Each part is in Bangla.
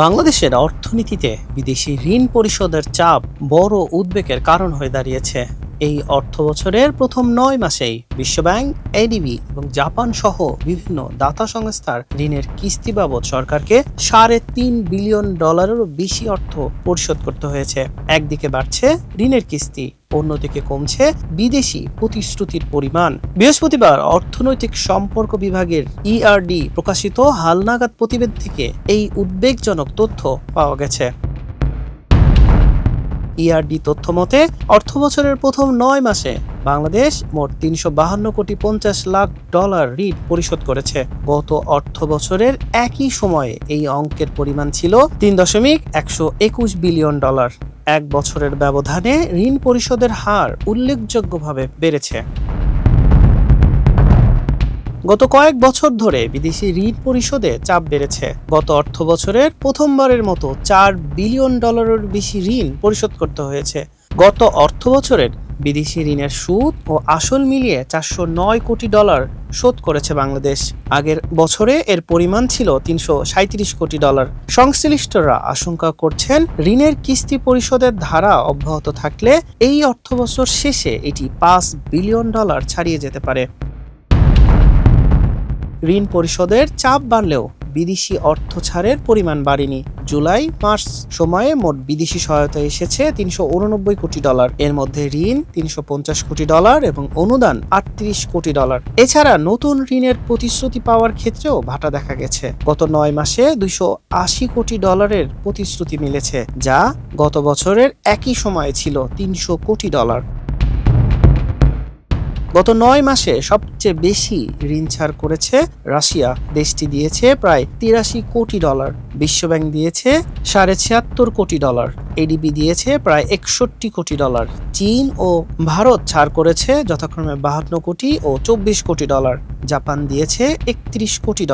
বাংলাদেশের অর্থনীতিতে বিদেশি ঋণ পরিশোধের চাপ বড় উদ্বেগের কারণ হয়ে দাঁড়িয়েছে। এই অর্থবছরের প্রথম 9 মাসেই বিশ্বব্যাংক, এডিবি এবং জাপান সহ বিভিন্ন দাতা সংস্থার ঋণের কিস্তি বাবদ সরকারকে $3.5 বিলিয়ন বেশি অর্থ পরিশোধ করতে হয়েছে। একদিকে বাড়ছে ঋণের কিস্তি, অন্যদিকে কমছে বিদেশি প্রতিশ্রুতির পরিমাণ। বৃহস্পতিবার অর্থনৈতিক সম্পর্ক বিভাগের ইআরডি প্রকাশিত হালনাগাদ প্রতিবেদন থেকে এই উদ্বেগজনক তথ্য পাওয়া গেছে। ইআরডি তথ্য মতে অর্থবছরের প্রথম 9 মাসে বাংলাদেশ মোট $352.50 লাখ ঋণ পরিশোধ করেছে। গত অর্থ বছরের একই সময়ে এই অঙ্কের পরিমাণ ছিল $3.121 বিলিয়ন। এক বছরের ব্যবধানে ঋণ পরিশোধের হার উল্লেখযোগ্যভাবে বেড়েছে। গত কয়েক বছর ধরে বিদেশি ঋণ পরিশোধে চাপ বেড়েছে। গত অর্থ বছরের প্রথমবারের মতো $4 বিলিয়ন বেশি ঋণ পরিশোধ করতে হয়েছে। গত অর্থ বছরের বিদেশি ঋণের সুদ ও আসল মিলিয়ে $409 কোটি শোধ করেছে বাংলাদেশ। আগের বছরে এর পরিমাণ ছিল $337 কোটি। সংশ্লিষ্টরা আশঙ্কা করছেন, ঋণের কিস্তি পরিশোধের ধারা অব্যাহত থাকলে এই অর্থবছর শেষে এটি $5 বিলিয়ন ছাড়িয়ে যেতে পারে। ঋণ পরিশোধের চাপ বাড়লেও বিদেশি অর্থ ছাড়ের পরিমাণ বাড়েনি। জুলাই-মার্চ সময়ে মোট বিদেশি সহায়তা এসেছে $389 কোটি। এর মধ্যে ঋণ $350 কোটি এবং অনুদান $38 কোটি। এছাড়া নতুন ঋণের প্রতিশ্রুতি পাওয়ার ক্ষেত্রেও ভাটা দেখা গেছে। গত 9 মাসে $280 কোটি প্রতিশ্রুতি মিলেছে, যা গত বছরের একই সময়ে ছিল $300 কোটি। গত 9 মাসে সবচেয়ে বেশি ঋণ ছাড় করেছে রাশিয়া। দেশটি দিয়েছে প্রায় $83 কোটি, বিশ্বব্যাংক দিয়েছে $76.5 কোটি, এডিবি দিয়েছে প্রায় $61 কোটি। চীন ও ভারত ছাড় করেছে যথাক্রমে $52 কোটি ও $24 কোটি। জাপান দিয়েছে $31 কোটি।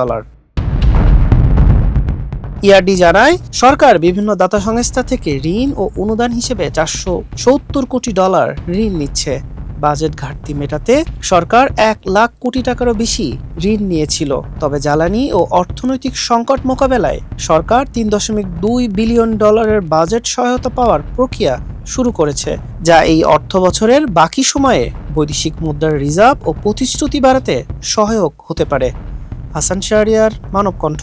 ইআরডি জানায়, সরকার বিভিন্ন দাতা সংস্থা থেকে ঋণ ও অনুদান হিসেবে $470 কোটি ঋণ নিচ্ছে। বাজেট ঘাটতি মেটাতে সরকার $1 লাখ কোটি টাকারও বেশি ঋণ নিয়েছিল। তবে জ্বালানি ও অর্থনৈতিক সংকট মোকাবেলায় সরকার $3.2 বিলিয়ন বাজেট সহায়তা পাওয়ার প্রক্রিয়া শুরু করেছে, যা এই অর্থ বছরের বাকি সময়ে বৈদেশিক মুদ্রার রিজার্ভ ও প্রতিশ্রুতি বাড়াতে সহায়ক হতে পারে। হাসান শাহরিয়ার, মানব কণ্ঠ।